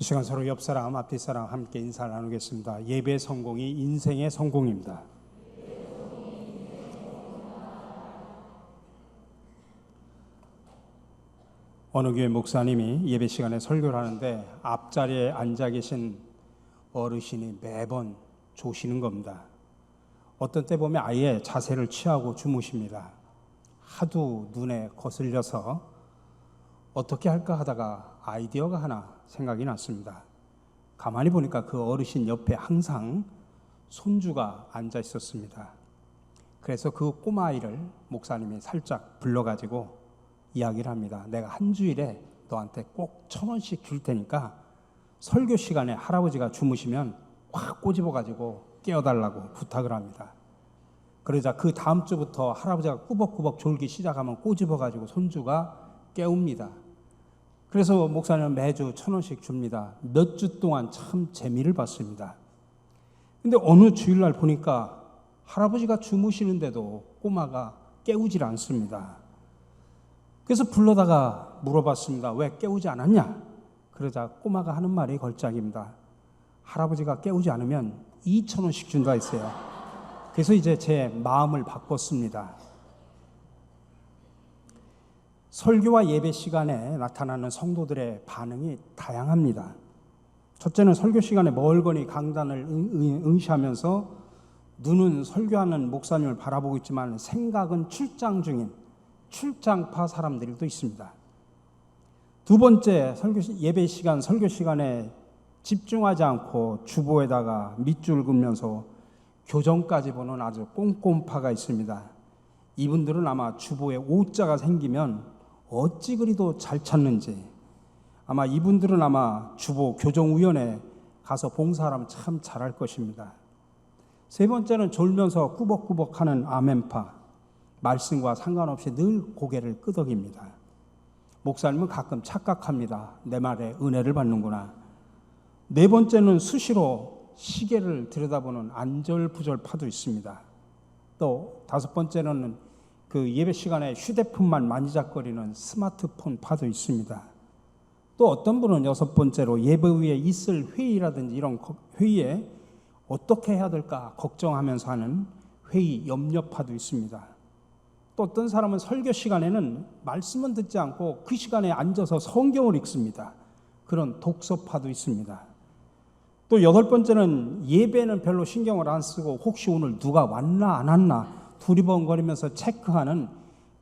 이 시간 서로 옆 사람, 앞뒤 사람 함께 인사를 나누겠습니다. 예배 성공이 인생의 성공입니다. 어느 교회 목사님이 예배 시간에 설교를 하는데 앞자리에 앉아 계신 어르신이 매번 조시는 겁니다. 어떤 때 보면 아예 자세를 취하고 주무십니다. 하도 눈에 거슬려서 어떻게 할까 하다가 아이디어가 하나 생각이 났습니다. 가만히 보니까 그 어르신 옆에 항상 손주가 앉아 있었습니다. 그래서 그 꼬마아이를 목사님이 살짝 불러가지고 이야기를 합니다. 내가 한 주일에 너한테 꼭 1,000원씩 줄 테니까 설교 시간에 할아버지가 주무시면 확 꼬집어가지고 깨워달라고 부탁을 합니다. 그러자 그 다음 주부터 할아버지가 꾸벅꾸벅 졸기 시작하면 꼬집어가지고 손주가 깨웁니다. 그래서 목사님은 매주 1,000원씩 줍니다. 몇 주 동안 참 재미를 봤습니다. 근데 어느 주일날 보니까 할아버지가 주무시는데도 꼬마가 깨우질 않습니다. 그래서 불러다가 물어봤습니다. 왜 깨우지 않았냐? 그러자 꼬마가 하는 말이 걸작입니다. 할아버지가 깨우지 않으면 2,000원씩 준다 했어요. 그래서 이제 제 마음을 바꿨습니다. 설교와 예배 시간에 나타나는 성도들의 반응이 다양합니다. 첫째는 설교 시간에 멀거니 강단을 응시하면서 눈은 설교하는 목사님을 바라보고 있지만 생각은 출장 중인 출장파 사람들도 있습니다. 두 번째, 예배 시간, 설교 시간에 집중하지 않고 주보에다가 밑줄 긋면서 교정까지 보는 아주 꼼꼼파가 있습니다. 이분들은 아마 주보에 오자가 생기면 어찌 그리도 잘 찾는지, 아마 이분들은 아마 주보 교정위원회 가서 봉사하면 참 잘할 것입니다. 세 번째는 졸면서 꾸벅꾸벅하는 아멘파, 말씀과 상관없이 늘 고개를 끄덕입니다. 목사님은 가끔 착각합니다. 내 말에 은혜를 받는구나. 네 번째는 수시로 시계를 들여다보는 안절부절파도 있습니다. 또 다섯 번째는 그 예배 시간에 휴대폰만 만지작거리는 스마트폰파도 있습니다. 또 어떤 분은 여섯 번째로 예배 후에 있을 회의라든지 이런 회의에 어떻게 해야 될까 걱정하면서 하는 회의 염려파도 있습니다. 또 어떤 사람은 설교 시간에는 말씀은 듣지 않고 그 시간에 앉아서 성경을 읽습니다. 그런 독서파도 있습니다. 또 여덟 번째는 예배는 별로 신경을 안 쓰고 혹시 오늘 누가 왔나 안 왔나 두리번거리면서 체크하는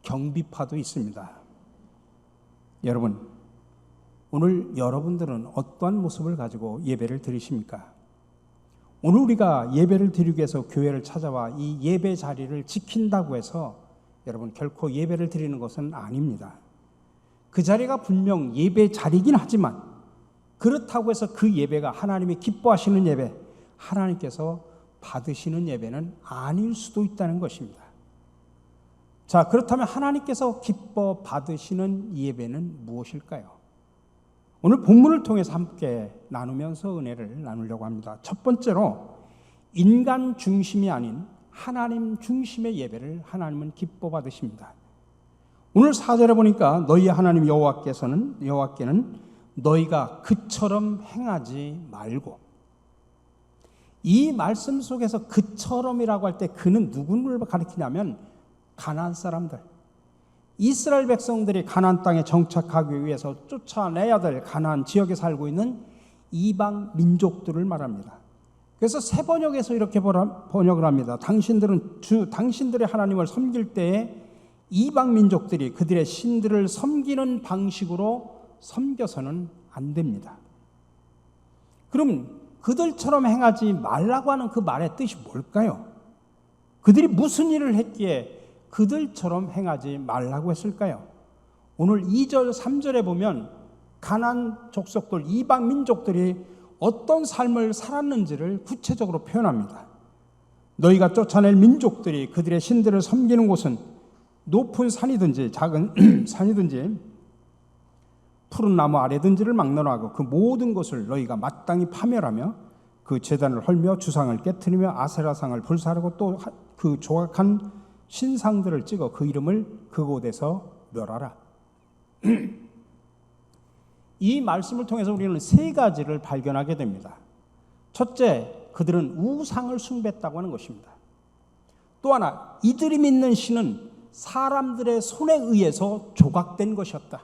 경비파도 있습니다. 여러분, 오늘 여러분들은 어떠한 모습을 가지고 예배를 드리십니까? 오늘 우리가 예배를 드리기 위해서 교회를 찾아와 이 예배 자리를 지킨다고 해서 여러분 결코 예배를 드리는 것은 아닙니다. 그 자리가 분명 예배 자리이긴 하지만 그렇다고 해서 그 예배가 하나님이 기뻐하시는 예배, 하나님께서 받으시는 예배는 아닐 수도 있다는 것입니다. 자, 그렇다면 하나님께서 기뻐 받으시는 예배는 무엇일까요? 오늘 본문을 통해서 함께 나누면서 은혜를 나누려고 합니다. 첫 번째로 인간 중심이 아닌 하나님 중심의 예배를 하나님은 기뻐 받으십니다. 오늘 4절에 보니까 너희 하나님 여호와께는 너희가 그처럼 행하지 말고, 이 말씀 속에서 그처럼이라고 할 때 그는 누구를 가리키냐면 가나안 사람들, 이스라엘 백성들이 가나안 땅에 정착하기 위해서 쫓아내야 될 가나안 지역에 살고 있는 이방 민족들을 말합니다. 그래서 새 번역에서 이렇게 번역을 합니다. 당신들의 하나님을 섬길 때에 이방 민족들이 그들의 신들을 섬기는 방식으로 섬겨서는 안 됩니다. 그럼 그들처럼 행하지 말라고 하는 그 말의 뜻이 뭘까요? 그들이 무슨 일을 했기에 그들처럼 행하지 말라고 했을까요? 오늘 2절, 3절에 보면 가나안 족속들, 이방 민족들이 어떤 삶을 살았는지를 구체적으로 표현합니다. 너희가 쫓아낼 민족들이 그들의 신들을 섬기는 곳은 높은 산이든지 작은 산이든지 푸른 나무 아래든지를 막론하고 그 모든 것을 너희가 마땅히 파멸하며 그 제단을 헐며 주상을 깨트리며 아세라상을 불사르고 또 그 조각한 신상들을 찍어 그 이름을 그곳에서 멸하라. 이 말씀을 통해서 우리는 세 가지를 발견하게 됩니다. 첫째, 그들은 우상을 숭배했다고 하는 것입니다. 또 하나, 이들이 믿는 신은 사람들의 손에 의해서 조각된 것이었다.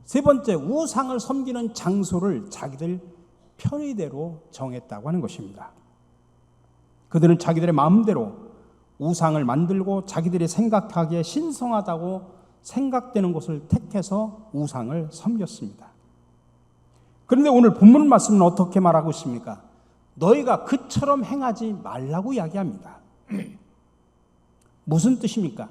세 번째, 우상을 섬기는 장소를 자기들 편의대로 정했다고 하는 것입니다. 그들은 자기들의 마음대로 우상을 만들고 자기들이 생각하기에 신성하다고 생각되는 것을 택해서 우상을 섬겼습니다. 그런데 오늘 본문 말씀은 어떻게 말하고 있습니까? 너희가 그처럼 행하지 말라고 이야기합니다. 무슨 뜻입니까?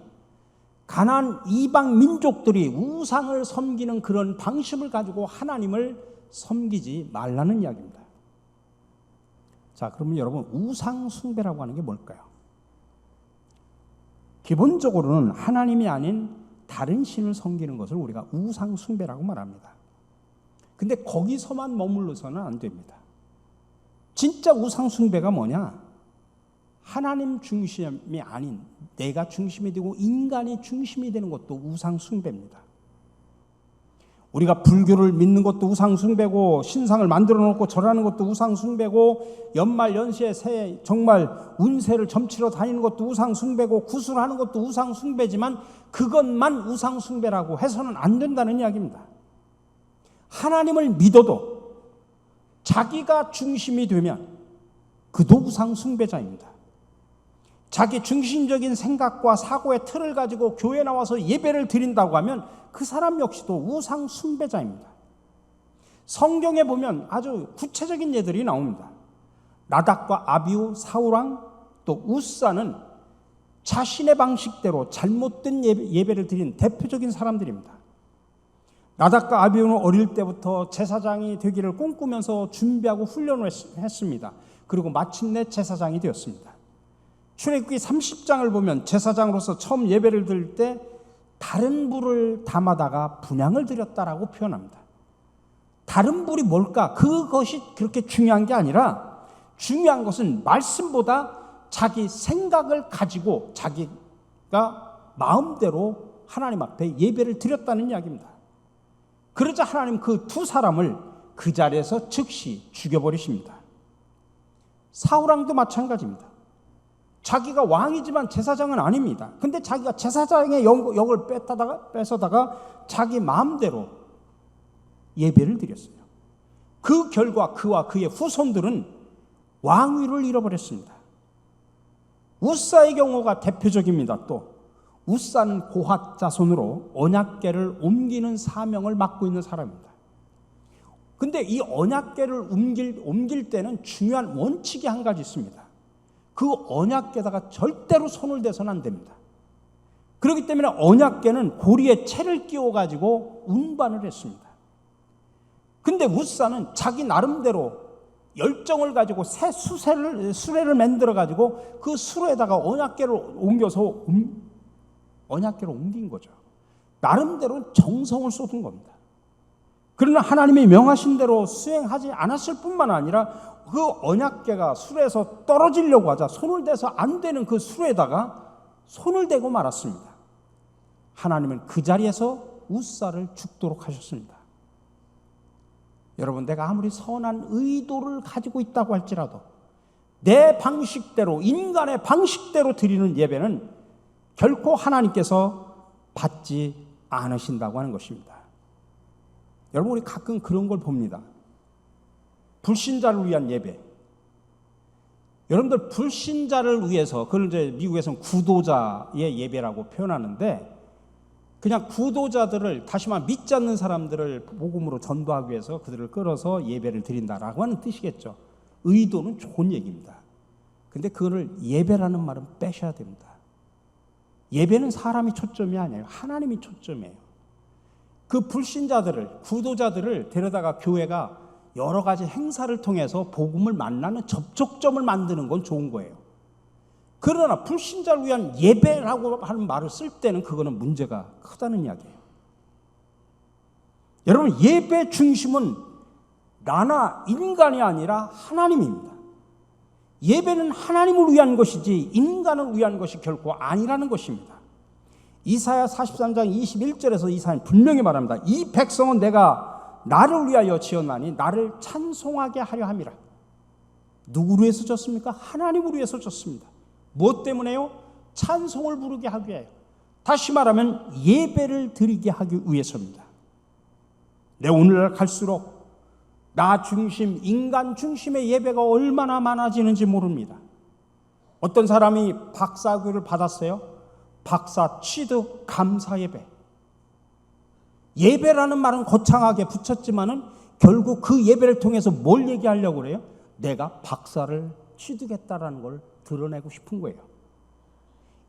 가나안 이방 민족들이 우상을 섬기는 그런 방식을 가지고 하나님을 섬기지 말라는 이야기입니다. 자, 그러면 여러분, 우상 숭배라고 하는 게 뭘까요? 기본적으로는 하나님이 아닌 다른 신을 섬기는 것을 우리가 우상 숭배라고 말합니다. 근데 거기서만 머물러서는 안 됩니다. 진짜 우상 숭배가 뭐냐? 하나님 중심이 아닌 내가 중심이 되고 인간이 중심이 되는 것도 우상 숭배입니다. 우리가 불교를 믿는 것도 우상 숭배고, 신상을 만들어 놓고 절하는 것도 우상 숭배고, 연말 연시에 새해 정말 운세를 점치러 다니는 것도 우상 숭배고, 구슬하는 것도 우상 숭배지만 그것만 우상 숭배라고 해서는 안 된다는 이야기입니다. 하나님을 믿어도 자기가 중심이 되면 그도 우상 숭배자입니다. 자기 중심적인 생각과 사고의 틀을 가지고 교회에 나와서 예배를 드린다고 하면 그 사람 역시도 우상 숭배자입니다. 성경에 보면 아주 구체적인 예들이 나옵니다. 나답과 아비후, 사울왕, 또 우사는 자신의 방식대로 잘못된 예배를 드린 대표적인 사람들입니다. 나답과 아비후는 어릴 때부터 제사장이 되기를 꿈꾸면서 준비하고 훈련을 했습니다. 그리고 마침내 제사장이 되었습니다. 출애굽기 30장을 보면 제사장으로서 처음 예배를 드릴 때 다른 불을 담아다가 분향을 드렸다라고 표현합니다. 다른 불이 뭘까? 그것이 그렇게 중요한 게 아니라 중요한 것은 말씀보다 자기 생각을 가지고 자기가 마음대로 하나님 앞에 예배를 드렸다는 이야기입니다. 그러자 하나님 그 두 사람을 그 자리에서 즉시 죽여버리십니다. 사울왕도 마찬가지입니다. 자기가 왕이지만 제사장은 아닙니다. 근데 자기가 제사장의 역을 뺏어다가 자기 마음대로 예배를 드렸어요. 그 결과 그와 그의 후손들은 왕위를 잃어버렸습니다. 우사의 경우가 대표적입니다. 또 우사는 고핫 자손으로 언약궤를 옮기는 사명을 맡고 있는 사람입니다. 근데 이 언약궤를 옮길 때는 중요한 원칙이 한 가지 있습니다. 그 언약궤다가 절대로 손을 대서는 안 됩니다. 그렇기 때문에 언약궤는 고리에 채를 끼워가지고 운반을 했습니다. 근데 우사는 자기 나름대로 열정을 가지고 새 수레를 만들어가지고 그 수레에다가 언약궤를 옮겨서 언약궤를 옮긴 거죠. 나름대로 정성을 쏟은 겁니다. 그러나 하나님이 명하신 대로 수행하지 않았을 뿐만 아니라 그 언약궤가 수레에서 떨어지려고 하자 손을 대서 안 되는 그 수레에다가 손을 대고 말았습니다. 하나님은 그 자리에서 우사를 죽도록 하셨습니다. 여러분, 내가 아무리 선한 의도를 가지고 있다고 할지라도 내 방식대로, 인간의 방식대로 드리는 예배는 결코 하나님께서 받지 않으신다고 하는 것입니다. 여러분, 우리 가끔 그런 걸 봅니다. 불신자를 위한 예배. 여러분들, 불신자를 위해서, 그걸 이제 미국에서는 구도자의 예배라고 표현하는데, 그냥 구도자들을, 다시 말해 믿지 않는 사람들을 복음으로 전도하기 위해서 그들을 끌어서 예배를 드린다라고 하는 뜻이겠죠. 의도는 좋은 얘기입니다. 근데 그거를 예배라는 말은 빼셔야 됩니다. 예배는 사람이 초점이 아니에요. 하나님이 초점이에요. 그 불신자들을, 구도자들을 데려다가 교회가 여러 가지 행사를 통해서 복음을 만나는 접촉점을 만드는 건 좋은 거예요. 그러나 불신자를 위한 예배라고 하는 말을 쓸 때는 그거는 문제가 크다는 이야기예요. 여러분, 예배 중심은 나나 인간이 아니라 하나님입니다. 예배는 하나님을 위한 것이지 인간을 위한 것이 결코 아니라는 것입니다. 이사야 43장 21절에서 이사야는 분명히 말합니다. 이 백성은 내가 나를 위하여 지었나니 나를 찬송하게 하려 함이라. 누구를 위해서 졌습니까? 하나님을 위해서 졌습니다. 무엇 때문에요? 찬송을 부르게 하기 위하여. 다시 말하면 예배를 드리게 하기 위해서입니다. 내 오늘날 갈수록 나 중심, 인간 중심의 예배가 얼마나 많아지는지 모릅니다. 어떤 사람이 박사학위를 받았어요. 박사 취득 감사 예배. 예배라는 말은 거창하게 붙였지만은 결국 그 예배를 통해서 뭘 얘기하려고 그래요? 내가 박사를 취득했다라는 걸 드러내고 싶은 거예요.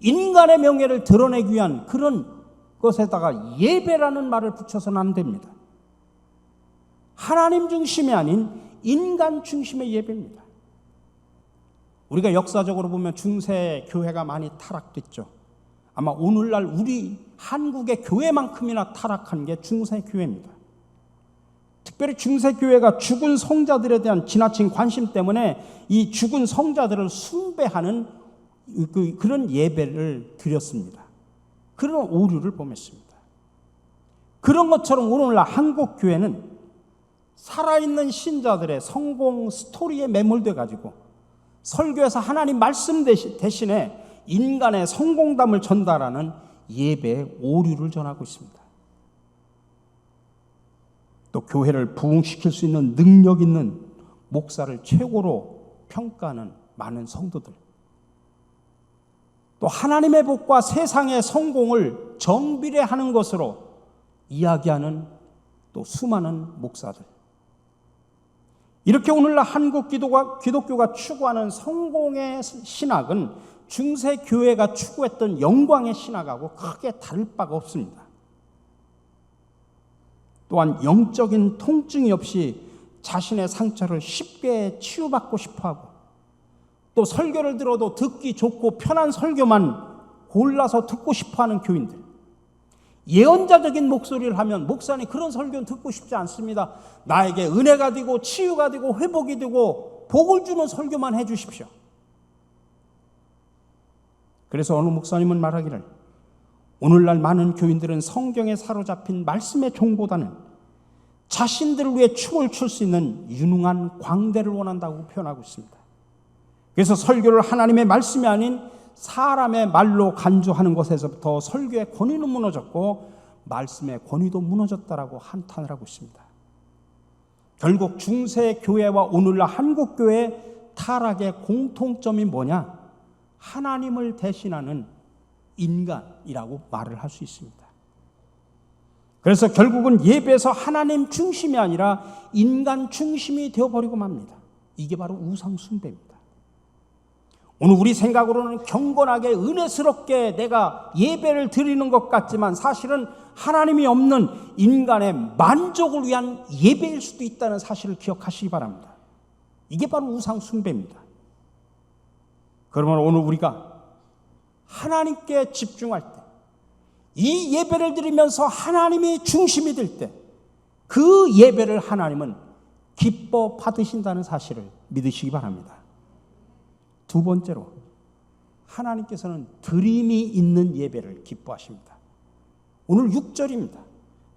인간의 명예를 드러내기 위한 그런 것에다가 예배라는 말을 붙여서는 안 됩니다. 하나님 중심이 아닌 인간 중심의 예배입니다. 우리가 역사적으로 보면 중세 교회가 많이 타락됐죠. 아마 오늘날 우리 한국의 교회만큼이나 타락한 게 중세 교회입니다. 특별히 중세 교회가 죽은 성자들에 대한 지나친 관심 때문에 이 죽은 성자들을 숭배하는 그런 예배를 드렸습니다. 그런 오류를 범했습니다. 그런 것처럼 오늘날 한국 교회는 살아있는 신자들의 성공 스토리에 매몰돼 가지고 설교에서 하나님 말씀 대신에 인간의 성공담을 전달하는 예배의 오류를 전하고 있습니다. 또 교회를 부흥시킬 수 있는 능력 있는 목사를 최고로 평가하는 많은 성도들, 또 하나님의 복과 세상의 성공을 정비례하는 것으로 이야기하는 또 수많은 목사들, 이렇게 오늘날 한국 기독교가 추구하는 성공의 신학은 중세 교회가 추구했던 영광의 신학하고 크게 다를 바가 없습니다. 또한 영적인 통증이 없이 자신의 상처를 쉽게 치유받고 싶어하고, 또 설교를 들어도 듣기 좋고 편한 설교만 골라서 듣고 싶어하는 교인들, 예언자적인 목소리를 하면 목사님 그런 설교는 듣고 싶지 않습니다. 나에게 은혜가 되고 치유가 되고 회복이 되고 복을 주는 설교만 해 주십시오. 그래서 어느 목사님은 말하기를, 오늘날 많은 교인들은 성경에 사로잡힌 말씀의 종보다는 자신들을 위해 춤을 출 수 있는 유능한 광대를 원한다고 표현하고 있습니다. 그래서 설교를 하나님의 말씀이 아닌 사람의 말로 간주하는 것에서부터 설교의 권위는 무너졌고 말씀의 권위도 무너졌다라고 한탄을 하고 있습니다. 결국 중세 교회와 오늘날 한국 교회의 타락의 공통점이 뭐냐? 하나님을 대신하는 인간이라고 말을 할 수 있습니다. 그래서 결국은 예배에서 하나님 중심이 아니라 인간 중심이 되어버리고 맙니다. 이게 바로 우상 숭배입니다. 오늘 우리 생각으로는 경건하게 은혜스럽게 내가 예배를 드리는 것 같지만 사실은 하나님이 없는 인간의 만족을 위한 예배일 수도 있다는 사실을 기억하시기 바랍니다. 이게 바로 우상 숭배입니다. 그러면 오늘 우리가 하나님께 집중할 때, 이 예배를 드리면서 하나님이 중심이 될 때, 그 예배를 하나님은 기뻐 받으신다는 사실을 믿으시기 바랍니다. 두 번째로, 하나님께서는 드림이 있는 예배를 기뻐하십니다. 오늘 6절입니다.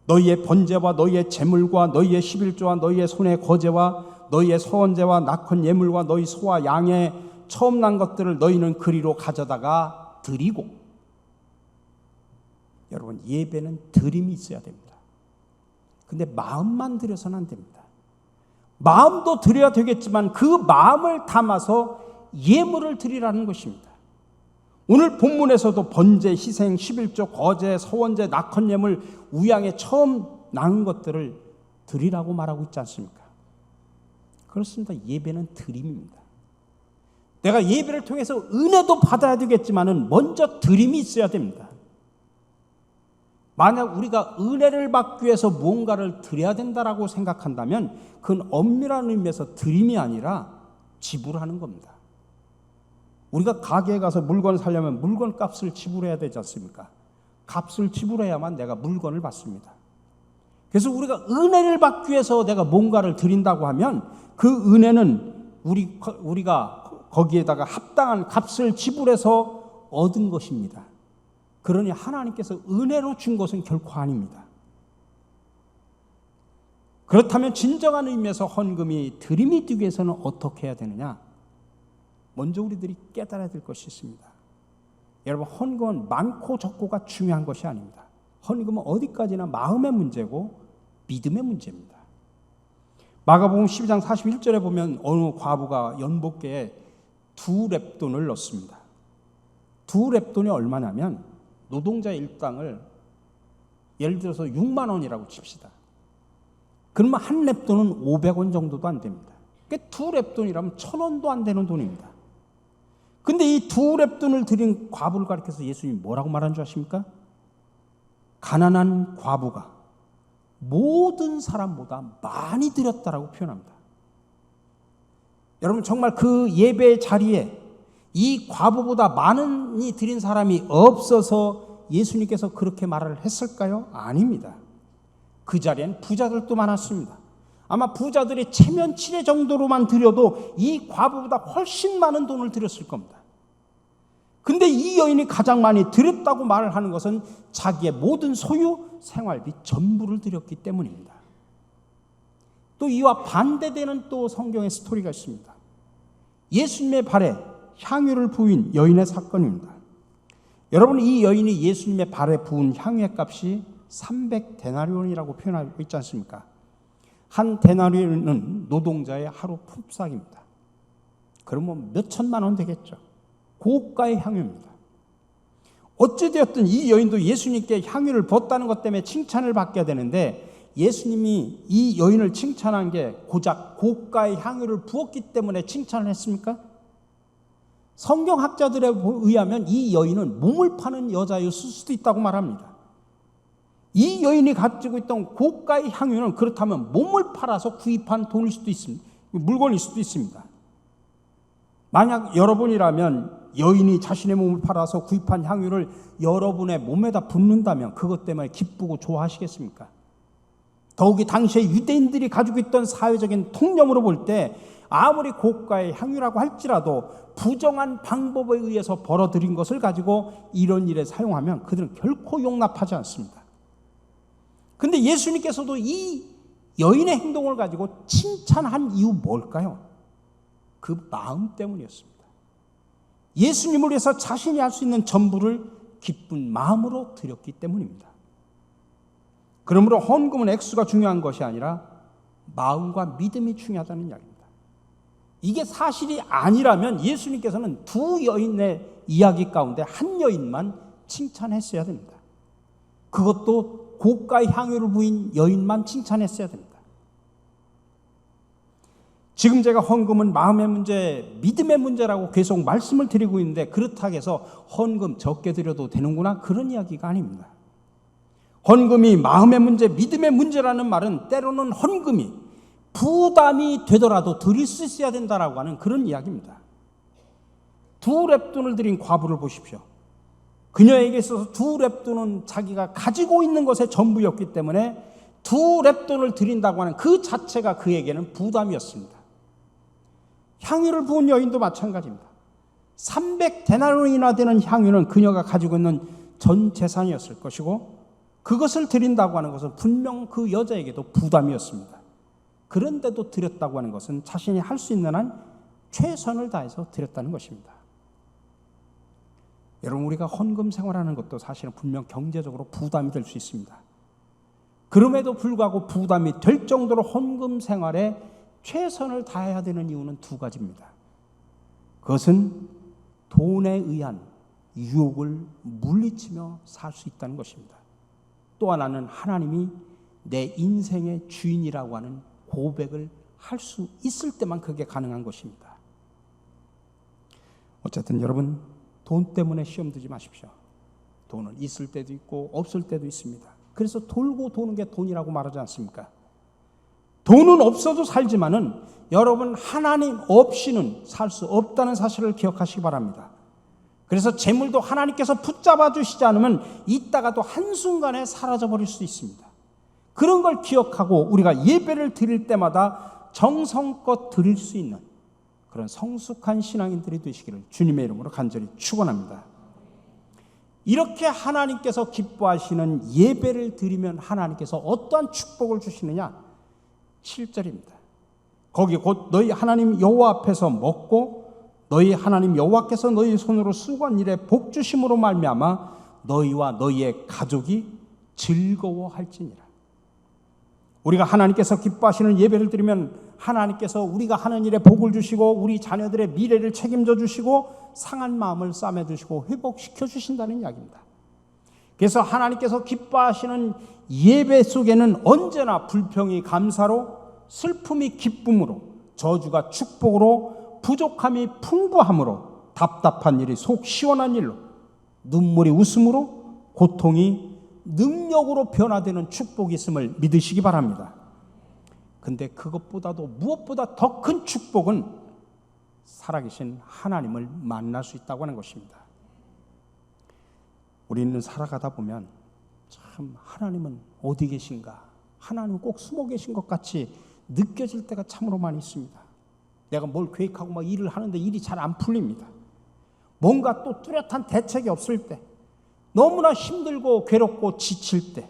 너희의 번제와 너희의 제물과 너희의 11조와 너희의 손의 거제와 너희의 소원제와 낙헌 예물과 너희 소와 양의 처음 난 것들을 너희는 그리로 가져다가 드리고. 여러분, 예배는 드림이 있어야 됩니다. 근데 마음만 드려서는 안 됩니다. 마음도 드려야 되겠지만 그 마음을 담아서 예물을 드리라는 것입니다. 오늘 본문에서도 번제, 희생, 11조, 거제, 서원제, 낙헌 예물, 우양의 처음 난 것들을 드리라고 말하고 있지 않습니까? 그렇습니다. 예배는 드림입니다. 내가 예배를 통해서 은혜도 받아야 되겠지만은 먼저 드림이 있어야 됩니다. 만약 우리가 은혜를 받기 위해서 무언가를 드려야 된다라고 생각한다면 그건 엄밀한 의미에서 드림이 아니라 지불하는 겁니다. 우리가 가게에 가서 물건을 사려면 물건 값을 지불해야 되지 않습니까? 값을 지불해야만 내가 물건을 받습니다. 그래서 우리가 은혜를 받기 위해서 내가 뭔가를 드린다고 하면 그 은혜는 우리가 거기에다가 합당한 값을 지불해서 얻은 것입니다. 그러니 하나님께서 은혜로 준 것은 결코 아닙니다. 그렇다면 진정한 의미에서 헌금이 드림이 되기 위해서는 어떻게 해야 되느냐? 먼저 우리들이 깨달아야 될 것이 있습니다. 여러분, 헌금은 많고 적고가 중요한 것이 아닙니다. 헌금은 어디까지나 마음의 문제고 믿음의 문제입니다. 마가복음 12장 41절에 보면 어느 과부가 연복계에 2렙돈을 넣습니다. 2렙돈이 얼마냐면 노동자 일당을 예를 들어서 6만 원이라고 칩시다. 그러면 한 렙돈은 500원 정도도 안 됩니다. 그게 2렙돈이라면 1,000원도 안 되는 돈입니다. 근데 이 2렙돈을 드린 과부를 가리켜서 예수님이 뭐라고 말한 줄 아십니까? 가난한 과부가 모든 사람보다 많이 드렸다라고 표현합니다. 여러분, 정말 그 예배 자리에 이 과부보다 많이 드린 사람이 없어서 예수님께서 그렇게 말을 했을까요? 아닙니다. 그 자리엔 부자들도 많았습니다. 아마 부자들이 체면치레 정도로만 드려도 이 과부보다 훨씬 많은 돈을 드렸을 겁니다. 근데 이 여인이 가장 많이 드렸다고 말을 하는 것은 자기의 모든 소유, 생활비 전부를 드렸기 때문입니다. 또 이와 반대되는 또 성경의 스토리가 있습니다. 예수님의 발에 향유를 부은 여인의 사건입니다. 여러분, 이 여인이 예수님의 발에 부은 향유의 값이 300데나리온이라고 표현하고 있지 않습니까? 한 데나리온은 노동자의 하루 품삯입니다. 그러면 몇 천만 원 되겠죠. 고가의 향유입니다. 어찌되었든 이 여인도 예수님께 향유를 부었다는 것 때문에 칭찬을 받게 되는데, 예수님이 이 여인을 칭찬한 게 고작 고가의 향유를 부었기 때문에 칭찬을 했습니까? 성경학자들에 의하면 이 여인은 몸을 파는 여자였을 수도 있다고 말합니다. 이 여인이 가지고 있던 고가의 향유는 그렇다면 몸을 팔아서 구입한 돈일 수도 있습니다. 물건일 수도 있습니다. 만약 여러분이라면 여인이 자신의 몸을 팔아서 구입한 향유를 여러분의 몸에다 붓는다면 그것 때문에 기쁘고 좋아하시겠습니까? 더욱이 당시에 유대인들이 가지고 있던 사회적인 통념으로 볼 때 아무리 고가의 향유라고 할지라도 부정한 방법에 의해서 벌어들인 것을 가지고 이런 일에 사용하면 그들은 결코 용납하지 않습니다. 그런데 예수님께서도 이 여인의 행동을 가지고 칭찬한 이유 뭘까요? 그 마음 때문이었습니다. 예수님을 위해서 자신이 할 수 있는 전부를 기쁜 마음으로 드렸기 때문입니다. 그러므로 헌금은 액수가 중요한 것이 아니라 마음과 믿음이 중요하다는 이야기입니다. 이게 사실이 아니라면 예수님께서는 두 여인의 이야기 가운데 한 여인만 칭찬했어야 됩니다. 그것도 고가의 향유를 부인 여인만 칭찬했어야 됩니다. 지금 제가 헌금은 마음의 문제, 믿음의 문제라고 계속 말씀을 드리고 있는데, 그렇다고 해서 헌금 적게 드려도 되는구나, 그런 이야기가 아닙니다. 헌금이 마음의 문제, 믿음의 문제라는 말은 때로는 헌금이 부담이 되더라도 드릴 수 있어야 된다라고 하는 그런 이야기입니다. 2렙돈을 드린 과부를 보십시오. 그녀에게 있어서 2렙돈은 자기가 가지고 있는 것의 전부였기 때문에 2렙돈을 드린다고 하는 그 자체가 그에게는 부담이었습니다. 향유를 부은 여인도 마찬가지입니다. 300데나리온이나 되는 향유는 그녀가 가지고 있는 전 재산이었을 것이고, 그것을 드린다고 하는 것은 분명 그 여자에게도 부담이었습니다. 그런데도 드렸다고 하는 것은 자신이 할 수 있는 한 최선을 다해서 드렸다는 것입니다. 여러분, 우리가 헌금 생활하는 것도 사실은 분명 경제적으로 부담이 될 수 있습니다. 그럼에도 불구하고 부담이 될 정도로 헌금 생활에 최선을 다해야 되는 이유는 두 가지입니다. 그것은 돈에 의한 유혹을 물리치며 살 수 있다는 것입니다. 또 하나는 하나님이 내 인생의 주인이라고 하는 고백을 할 수 있을 때만 그게 가능한 것입니다. 어쨌든 여러분, 돈 때문에 시험 들지 마십시오. 돈은 있을 때도 있고 없을 때도 있습니다. 그래서 돌고 도는 게 돈이라고 말하지 않습니까? 돈은 없어도 살지만은 여러분, 하나님 없이는 살 수 없다는 사실을 기억하시기 바랍니다. 그래서 재물도 하나님께서 붙잡아 주시지 않으면 있다가도 한순간에 사라져버릴 수 있습니다. 그런 걸 기억하고 우리가 예배를 드릴 때마다 정성껏 드릴 수 있는 그런 성숙한 신앙인들이 되시기를 주님의 이름으로 간절히 축원합니다. 이렇게 하나님께서 기뻐하시는 예배를 드리면 하나님께서 어떠한 축복을 주시느냐? 7절입니다. 거기 곧 너희 하나님 여호와 앞에서 먹고 너희 하나님 여호와께서 너희 손으로 수고한 일에 복 주심으로 말미암아 너희와 너희의 가족이 즐거워할지니라. 우리가 하나님께서 기뻐하시는 예배를 드리면 하나님께서 우리가 하는 일에 복을 주시고 우리 자녀들의 미래를 책임져 주시고 상한 마음을 싸매 주시고 회복시켜 주신다는 이야기입니다. 그래서 하나님께서 기뻐하시는 예배 속에는 언제나 불평이 감사로, 슬픔이 기쁨으로, 저주가 축복으로, 부족함이 풍부함으로, 답답한 일이 속 시원한 일로, 눈물이 웃음으로, 고통이 능력으로 변화되는 축복이 있음을 믿으시기 바랍니다. 근데 그것보다도 무엇보다 더 큰 축복은 살아계신 하나님을 만날 수 있다고 하는 것입니다. 우리는 살아가다 보면 참 하나님은 어디 계신가, 하나님은 꼭 숨어 계신 것 같이 느껴질 때가 참으로 많이 있습니다. 내가 뭘 계획하고 막 일을 하는데 일이 잘 안 풀립니다. 뭔가 또 뚜렷한 대책이 없을 때, 너무나 힘들고 괴롭고 지칠 때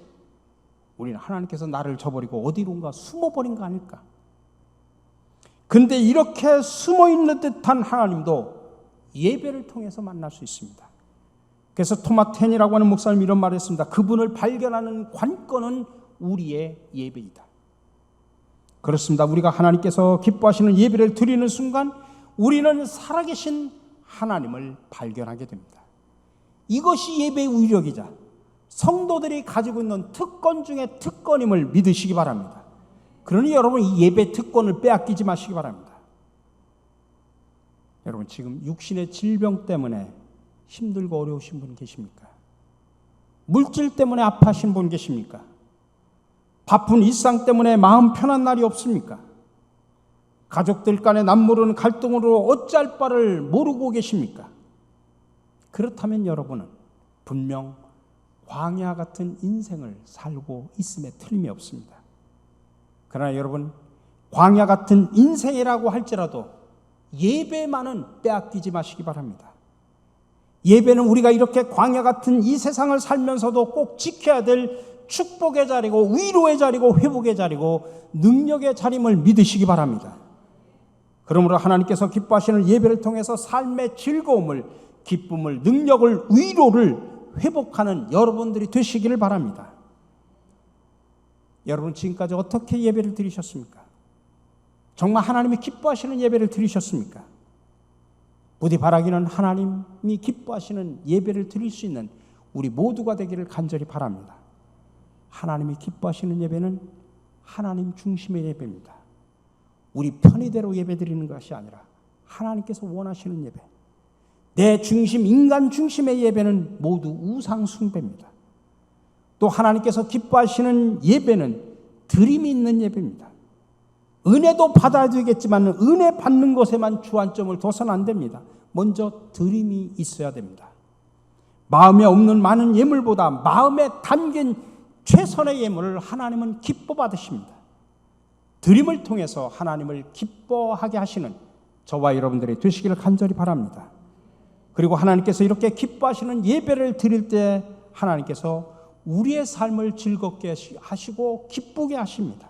우리는 하나님께서 나를 저버리고 어디론가 숨어버린 거 아닐까? 근데 이렇게 숨어있는 듯한 하나님도 예배를 통해서 만날 수 있습니다. 그래서 토마 텐이라고 하는 목사님이 이런 말을 했습니다. 그분을 발견하는 관건은 우리의 예배이다. 그렇습니다. 우리가 하나님께서 기뻐하시는 예배를 드리는 순간 우리는 살아계신 하나님을 발견하게 됩니다. 이것이 예배의 위력이자 성도들이 가지고 있는 특권 중에 특권임을 믿으시기 바랍니다. 그러니 여러분 이 예배 특권을 빼앗기지 마시기 바랍니다. 여러분 지금 육신의 질병 때문에 힘들고 어려우신 분 계십니까? 물질 때문에 아파하신 분 계십니까? 바쁜 일상 때문에 마음 편한 날이 없습니까? 가족들 간의 남모르는 갈등으로 어찌할 바를 모르고 계십니까? 그렇다면 여러분은 분명 광야 같은 인생을 살고 있음에 틀림이 없습니다. 그러나 여러분 광야 같은 인생이라고 할지라도 예배만은 빼앗기지 마시기 바랍니다. 예배는 우리가 이렇게 광야 같은 이 세상을 살면서도 꼭 지켜야 될 축복의 자리고 위로의 자리고 회복의 자리고 능력의 자림을 믿으시기 바랍니다. 그러므로 하나님께서 기뻐하시는 예배를 통해서 삶의 즐거움을, 기쁨을, 능력을, 위로를 회복하는 여러분들이 되시기를 바랍니다. 여러분 지금까지 어떻게 예배를 드리셨습니까? 정말 하나님이 기뻐하시는 예배를 드리셨습니까? 부디 바라기는 하나님이 기뻐하시는 예배를 드릴 수 있는 우리 모두가 되기를 간절히 바랍니다. 하나님이 기뻐하시는 예배는 하나님 중심의 예배입니다. 우리 편의대로 예배 드리는 것이 아니라 하나님께서 원하시는 예배, 내 중심, 인간 중심의 예배는 모두 우상 숭배입니다. 또 하나님께서 기뻐하시는 예배는 드림이 있는 예배입니다. 은혜도 받아야 되겠지만 은혜 받는 것에만 주안점을 둬서는 안 됩니다. 먼저 드림이 있어야 됩니다. 마음에 없는 많은 예물보다 마음에 담긴 최선의 예물을 하나님은 기뻐 받으십니다. 드림을 통해서 하나님을 기뻐하게 하시는 저와 여러분들이 되시기를 간절히 바랍니다. 그리고 하나님께서 이렇게 기뻐하시는 예배를 드릴 때 하나님께서 우리의 삶을 즐겁게 하시고 기쁘게 하십니다.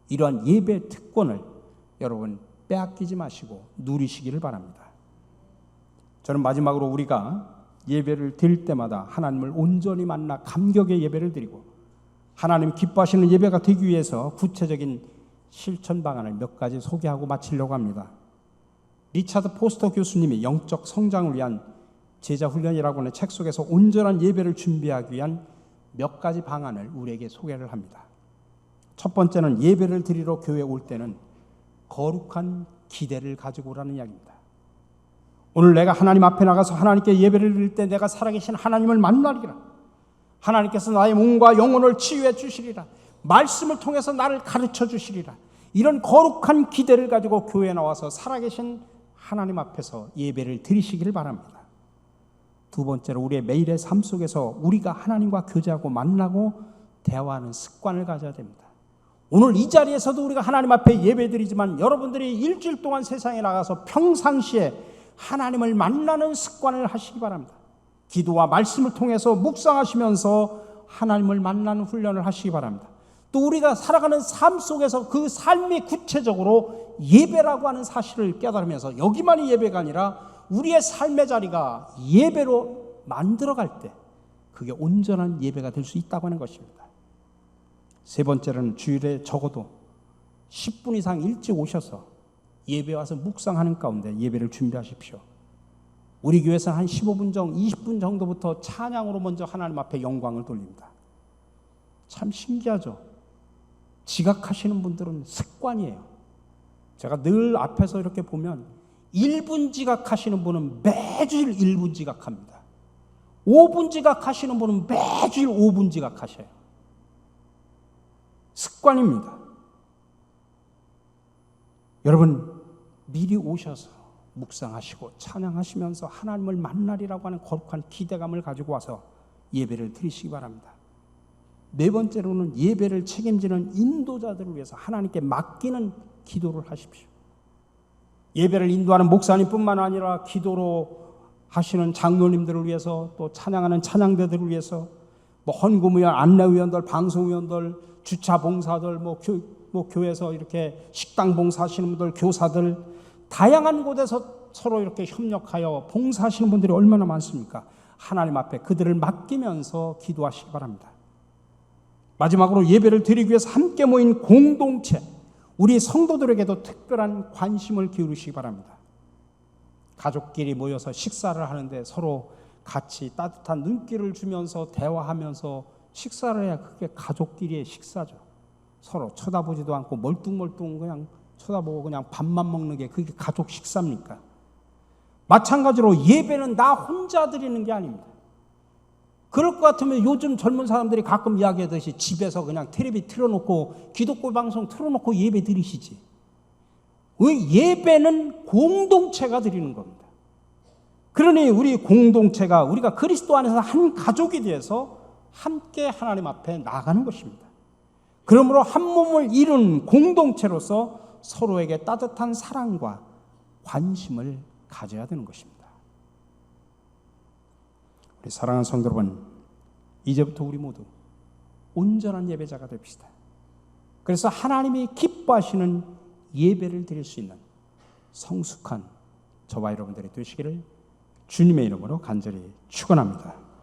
이러한 예배 특권을 여러분 빼앗기지 마시고 누리시기를 바랍니다. 저는 마지막으로 우리가 예배를 드릴 때마다 하나님을 온전히 만나 감격의 예배를 드리고 하나님 기뻐하시는 예배가 되기 위해서 구체적인 실천 방안을 몇 가지 소개하고 마치려고 합니다. 리차드 포스터 교수님이 영적 성장을 위한 제자훈련이라고 하는 책 속에서 온전한 예배를 준비하기 위한 몇 가지 방안을 우리에게 소개를 합니다. 첫 번째는 예배를 드리러 교회에 올 때는 거룩한 기대를 가지고 오라는 이야기입니다. 오늘 내가 하나님 앞에 나가서 하나님께 예배를 드릴 때 내가 살아계신 하나님을 만나리라. 하나님께서 나의 몸과 영혼을 치유해 주시리라. 말씀을 통해서 나를 가르쳐 주시리라. 이런 거룩한 기대를 가지고 교회에 나와서 살아계신 하나님 앞에서 예배를 드리시기를 바랍니다. 두 번째로 우리의 매일의 삶 속에서 우리가 하나님과 교제하고 만나고 대화하는 습관을 가져야 됩니다. 오늘 이 자리에서도 우리가 하나님 앞에 예배드리지만 여러분들이 일주일 동안 세상에 나가서 평상시에 하나님을 만나는 습관을 하시기 바랍니다. 기도와 말씀을 통해서 묵상하시면서 하나님을 만나는 훈련을 하시기 바랍니다. 또 우리가 살아가는 삶 속에서 그 삶이 구체적으로 예배라고 하는 사실을 깨달으면서 여기만이 예배가 아니라 우리의 삶의 자리가 예배로 만들어갈 때 그게 온전한 예배가 될 수 있다고 하는 것입니다. 세 번째로는 주일에 적어도 10분 이상 일찍 오셔서 예배 와서 묵상하는 가운데 예배를 준비하십시오. 우리 교회에서는 한 15분 정도, 20분 정도부터 찬양으로 먼저 하나님 앞에 영광을 돌립니다. 참 신기하죠? 지각하시는 분들은 습관이에요. 제가 늘 앞에서 이렇게 보면 1분 지각하시는 분은 매주일 1분 지각합니다. 5분 지각하시는 분은 매주일 5분 지각하셔요. 습관입니다. 여러분 미리 오셔서 묵상하시고 찬양하시면서 하나님을 만나리라고 하는 거룩한 기대감을 가지고 와서 예배를 드리시기 바랍니다. 네 번째로는 예배를 책임지는 인도자들을 위해서 하나님께 맡기는 기도를 하십시오. 예배를 인도하는 목사님뿐만 아니라 기도로 하시는 장로님들을 위해서 또 찬양하는 찬양대들을 위해서 헌금위원, 안내위원들, 방송위원들, 주차봉사들, 교회에서 이렇게 식당 봉사하시는 분들, 교사들 다양한 곳에서 서로 이렇게 협력하여 봉사하시는 분들이 얼마나 많습니까? 하나님 앞에 그들을 맡기면서 기도하시기 바랍니다. 마지막으로 예배를 드리기 위해서 함께 모인 공동체, 우리 성도들에게도 특별한 관심을 기울이시기 바랍니다. 가족끼리 모여서 식사를 하는데 서로 같이 따뜻한 눈길을 주면서 대화하면서 식사를 해야 그게 가족끼리의 식사죠. 서로 쳐다보지도 않고 멀뚱멀뚱 그냥 쳐다보고 그냥 밥만 먹는 게 그게 가족 식사입니까? 마찬가지로 예배는 나 혼자 드리는 게 아닙니다. 그럴 것 같으면 요즘 젊은 사람들이 가끔 이야기하듯이 집에서 그냥 텔레비 틀어놓고 기독교 방송 틀어놓고 예배 드리시지. 왜? 예배는 공동체가 드리는 겁니다. 그러니 우리 공동체가 우리가 그리스도 안에서 한 가족이 되어서 함께 하나님 앞에 나아가는 것입니다. 그러므로 한 몸을 이룬 공동체로서 서로에게 따뜻한 사랑과 관심을 가져야 되는 것입니다. 우리 사랑하는 성도 여러분, 이제부터 우리 모두 온전한 예배자가 됩시다. 그래서 하나님이 기뻐하시는 예배를 드릴 수 있는 성숙한 저와 여러분들이 되시기를 주님의 이름으로 간절히 축원합니다.